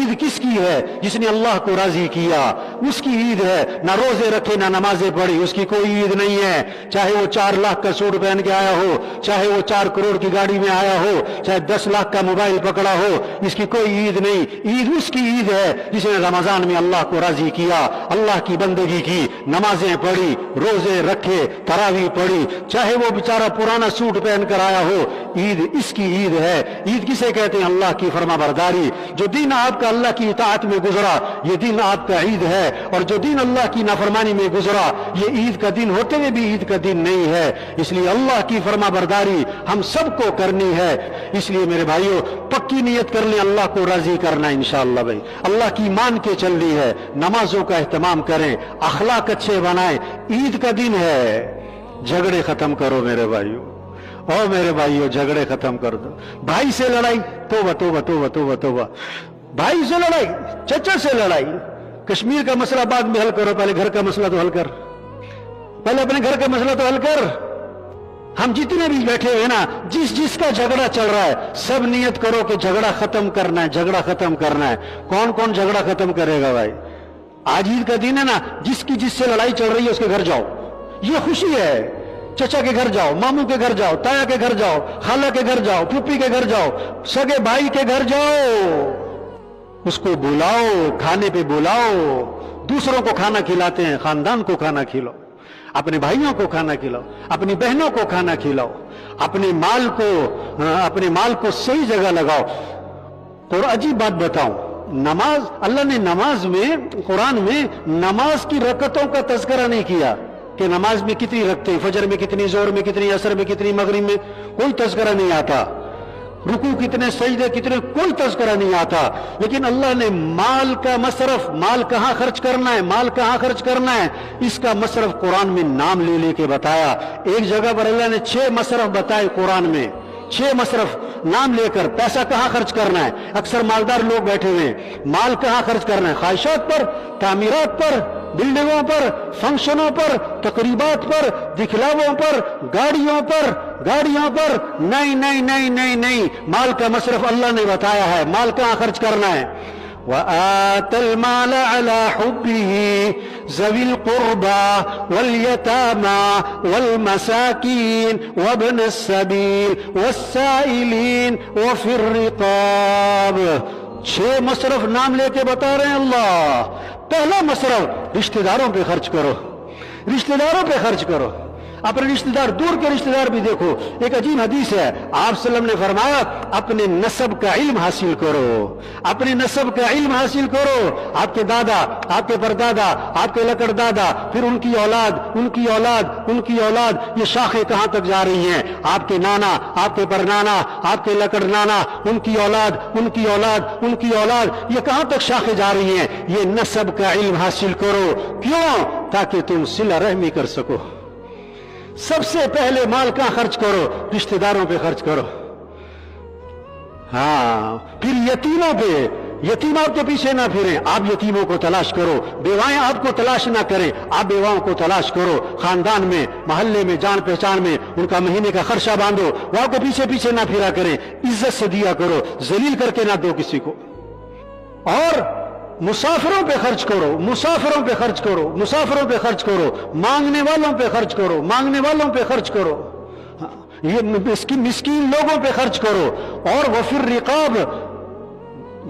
عید کس کی ہے؟ جس نے اللہ کو راضی کیا اس کی عید ہے. نہ روزے رکھے نہ نمازیں پڑھی, اس کی کوئی عید نہیں ہے. چاہے وہ 4 لاکھ کا سوٹ پہن کے آیا ہو, چاہے وہ 4 کروڑ کی گاڑی میں آیا ہو, چاہے 10 لاکھ کا موبائل پکڑا ہو, اس کی کوئی عید نہیں. عید اس کی عید ہے جس نے رمضان میں اللہ کو راضی کیا, اللہ کی بندگی کی, نمازیں پڑھی, روزے رکھے, تراویح پڑھی. چاہے وہ بیچارہ پرانا سوٹ پہن کر آیا ہو, عید اس کی عید ہے. عید کسے کہتے ہیں؟ اللہ کی فرما برداری. جو دن آپ کا اللہ کی اطاعت میں گزرا یہ دن آپ کا عید ہے, اور جو دن اللہ کی نافرمانی میں گزرا یہ عید کا دن ہوتے ہوئے بھی عید کا دن نہیں ہے. اس لیے اللہ کی فرما برداری ہم سب کو کرنی ہے. اس لیے میرے بھائیوں پکی نیت کر لیں اللہ کو راضی کرنا انشاءاللہ. بھائی اللہ کی مان کے چلنی ہے. نمازوں کا اہتمام کریں, اخلاق اچھے بنائیں. عید کا دن ہے, جھگڑے ختم کرو میرے بھائیوں. اور میرے بھائیوں جھگڑے ختم کر دو. بھائی سے لڑائی, توبہ توبہ توبہ توبہ توبہ. بھائی سے لڑائی, چچا سے لڑائی. کشمیر کا مسئلہ بعد میں حل کرو, پہلے گھر کا مسئلہ تو حل کر. پہلے اپنے گھر کا مسئلہ تو حل کر. ہم جتنے بھی بیٹھے ہوئے نا, جس کا جھگڑا چل رہا ہے سب نیت کرو کہ جھگڑا ختم کرنا ہے, جھگڑا ختم کرنا ہے. کون کون جھگڑا ختم کرے گا بھائی؟ آج عید کا دن ہے نا, جس سے لڑائی چل رہی ہے اس کے گھر جاؤ, یہ خوشی ہے. چچا کے گھر جاؤ, ماموں کے گھر جاؤ, تایا کے گھر جاؤ, خالہ کے گھر جاؤ, پھوپھی کے گھر جاؤ, سگے بھائی کے گھر جاؤ, اس کو بلاؤ, کھانے پہ بلاؤ. دوسروں کو کھانا کھلاتے ہیں, خاندان کو کھانا کھلاؤ, اپنے بھائیوں کو کھانا کھلاؤ, اپنی بہنوں کو کھانا کھلاؤ, اپنے مال کو صحیح جگہ لگاؤ. اور عجیب بات بتاؤں, نماز, اللہ نے نماز میں, قرآن میں نماز کی رکعتوں کا تذکرہ نہیں کیا کہ نماز میں کتنی رکعتیں, فجر میں کتنی, ظہر میں کتنی, عصر میں کتنی, مغرب میں, کوئی تذکرہ نہیں آتا. رکوع کتنے, سجدے کتنے, کوئی تذکرہ نہیں آتا. لیکن اللہ نے مال کا مصرف, مال کہاں خرچ کرنا ہے, مال کہاں خرچ کرنا ہے, اس کا مصرف قرآن میں نام لے لے کے بتایا. ایک جگہ پر اللہ نے 6 مصرف بتائے قرآن میں, 6 مصرف نام لے کر. پیسہ کہاں خرچ کرنا ہے؟ اکثر مالدار لوگ بیٹھے ہوئے, مال کہاں خرچ کرنا ہے؟ خواہشات پر, تعمیرات پر, بلڈنگوں پر, فنکشنوں پر, تقریبات پر, دکھلاووں پر, گاڑیوں پر. نہیں نہیں نہیں نہیں نہیں, مال کا مصرف اللہ نے بتایا ہے, مال کہاں خرچ کرنا ہے. وَآتَ الْمَالَ عَلَى حُبِّهِ ذَوِي الْقُرْبَى وَالْيَتَامَى وَالْمَسَاكِينِ وَابْنَ السَّبِيلِ وَالسَّائِلِينَ وَفِي الرِّقَابِ. 6 مصرف نام لے کے بتا رہے ہیں اللہ. پہلا مصرف رشتہ داروں پہ خرچ کرو, رشتہ داروں پہ خرچ کرو. اپنے رشتہ دار, دور کے رشتہ دار بھی دیکھو. ایک عجیب حدیث ہے, آپ صلی اللہ علیہ وسلم نے فرمایا اپنے نسب کا علم حاصل کرو, اپنے نسب کا علم حاصل کرو. آپ کے دادا, آپ کے پردادا, آپ کے لکڑ دادا, پھر ان کی اولاد, ان کی اولاد, ان کی اولاد, یہ شاخیں کہاں تک جا رہی ہیں. آپ کے نانا, آپ کے پرنانا, آپ کے لکڑ نانا, ان کی اولاد, ان کی اولاد, ان کی اولاد, یہ کہاں تک شاخیں جا رہی ہیں. یہ نسب کا علم حاصل کرو. کیوں؟ تاکہ تم صلہ رحمی کر سکو. سب سے پہلے مال کہاں خرچ کرو؟ رشتہ داروں پہ خرچ کرو. ہاں, پھر یتیموں پہ. یتیموں کے پیچھے نہ پھریں, آپ یتیموں کو تلاش کرو. بیوائیں آپ کو تلاش نہ کریں, آپ بیواؤں کو تلاش کرو. خاندان میں, محلے میں, جان پہچان میں ان کا مہینے کا خرچہ باندھو. وہاں کو پیچھے پیچھے نہ پھرا کریں, عزت سے دیا کرو, ذلیل کر کے نہ دو کسی کو. اور مسافروں پہ خرچ کرو, مسافروں پہ خرچ کرو, مسافروں پہ خرچ کرو. مانگنے والوں پہ خرچ کرو, مانگنے والوں پہ خرچ کرو. یہ مسکین لوگوں پہ خرچ کرو. اور وفی الرقاب,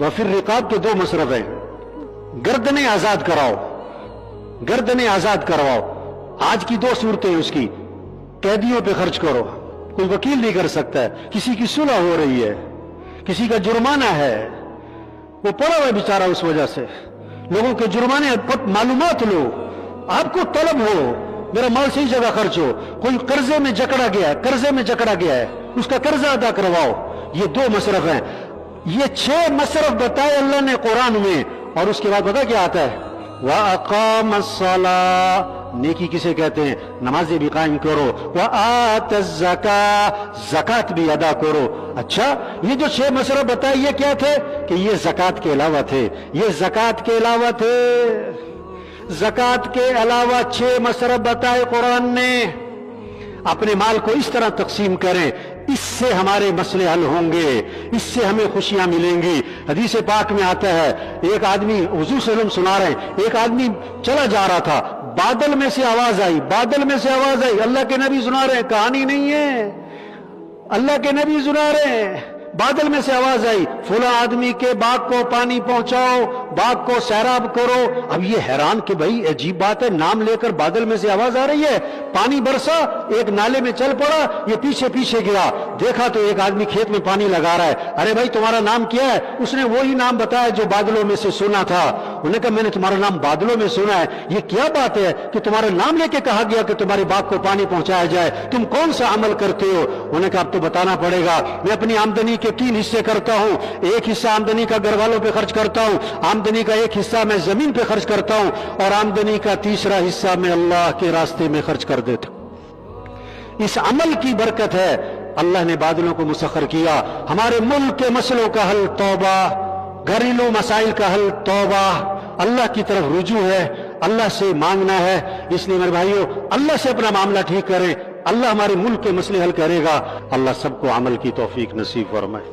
وفی الرقاب کے 2 مصرف ہیں. گردنیں آزاد کراؤ, گردنیں آزاد کرواؤ. آج کی 2 صورتیں اس کی. قیدیوں پہ خرچ کرو, کوئی وکیل نہیں کر سکتا ہے. کسی کی صلح ہو رہی ہے, کسی کا جرمانہ ہے, وہ پڑا ہوا ہے بیچارہ, اس وجہ سے لوگوں کے جرمانے. معلومات لو, آپ کو طلب ہو میرا مال صحیح جگہ خرچ ہو. کوئی قرضے میں جکڑا گیا ہے, قرضے میں جکڑا گیا ہے, اس کا قرضہ ادا کرواؤ. یہ 2 مصرف ہیں. یہ 6 مصرف بتائے اللہ نے قرآن میں. اور اس کے بعد پتہ کیا آتا ہے؟ وَأَقَامَ الصَّلَاةَ, نیکی کسے کہتے ہیں؟ نمازیں بھی قائم کرو. وَآتَ الزَّكَاةَ, زکات بھی ادا کرو. اچھا, یہ جو 6 مصرف بتائے یہ کیا تھے؟ کہ یہ زکات کے علاوہ تھے, یہ زکات کے علاوہ تھے. زکات کے علاوہ 6 مصرف بتائے قرآن نے. اپنے مال کو اس طرح تقسیم کریں, اس سے ہمارے مسئلے حل ہوں گے، اس سے ہمیں خوشیاں ملیں گی۔ حدیث پاک میں آتا ہے ایک آدمی، حضور صلی اللہ علیہ وسلم سنا رہے ہیں، ایک آدمی چلا جا رہا تھا، بادل میں سے آواز آئی، بادل میں سے آواز آئی، اللہ کے نبی سنا رہے ہیں، کہانی نہیں ہے، اللہ کے نبی سنا رہے ہیں، بادل میں سے آواز آئی فلاں آدمی کے باغ کو پانی پہنچاؤ، باغ کو سیراب کرو۔ اب یہ حیران کہ بھائی عجیب بات ہے، نام لے کر بادل میں سے آواز آ رہی ہے، پانی برسا، ایک نالے میں چل پڑا، یہ پیچھے پیچھے گیا، دیکھا تو ایک آدمی کھیت میں پانی لگا رہا ہے۔ ارے بھائی تمہارا نام کیا ہے؟ اس نے وہی نام بتایا جو بادلوں میں سے سنا تھا۔ انہوں نے کہا میں نے تمہارا نام بادلوں میں سنا ہے، یہ کیا بات ہے کہ تمہارا نام لے کے کہا گیا کہ تمہارے باغ کو پانی پہنچایا جائے، تم کون سا عمل کرتے ہو؟ انہوں نے کہا اب تو بتانا پڑے گا، میں اپنی آمدنی کے 3 حصے کرتا ہوں، ایک حصہ آمدنی کا گھر والوں پہ خرچ کرتا ہوں، آمدنی کا ایک حصہ میں زمین پہ خرچ کرتا ہوں، اور آمدنی کا تیسرا حصہ میں اللہ کے راستے میں خرچ کر دیتا ہوں۔ اس عمل کی برکت ہے اللہ نے بادلوں کو مسخر کیا۔ ہمارے ملک کے مسئلوں کا حل توبہ، گھریلو مسائل کا حل توبہ، اللہ کی طرف رجوع ہے، اللہ سے مانگنا ہے۔ اس لیے میرے بھائیو اللہ سے اپنا معاملہ ٹھیک کریں، اللہ ہمارے ملک کے مسئلے حل کرے گا۔ اللہ سب کو عمل کی توفیق نصیب فرمائے۔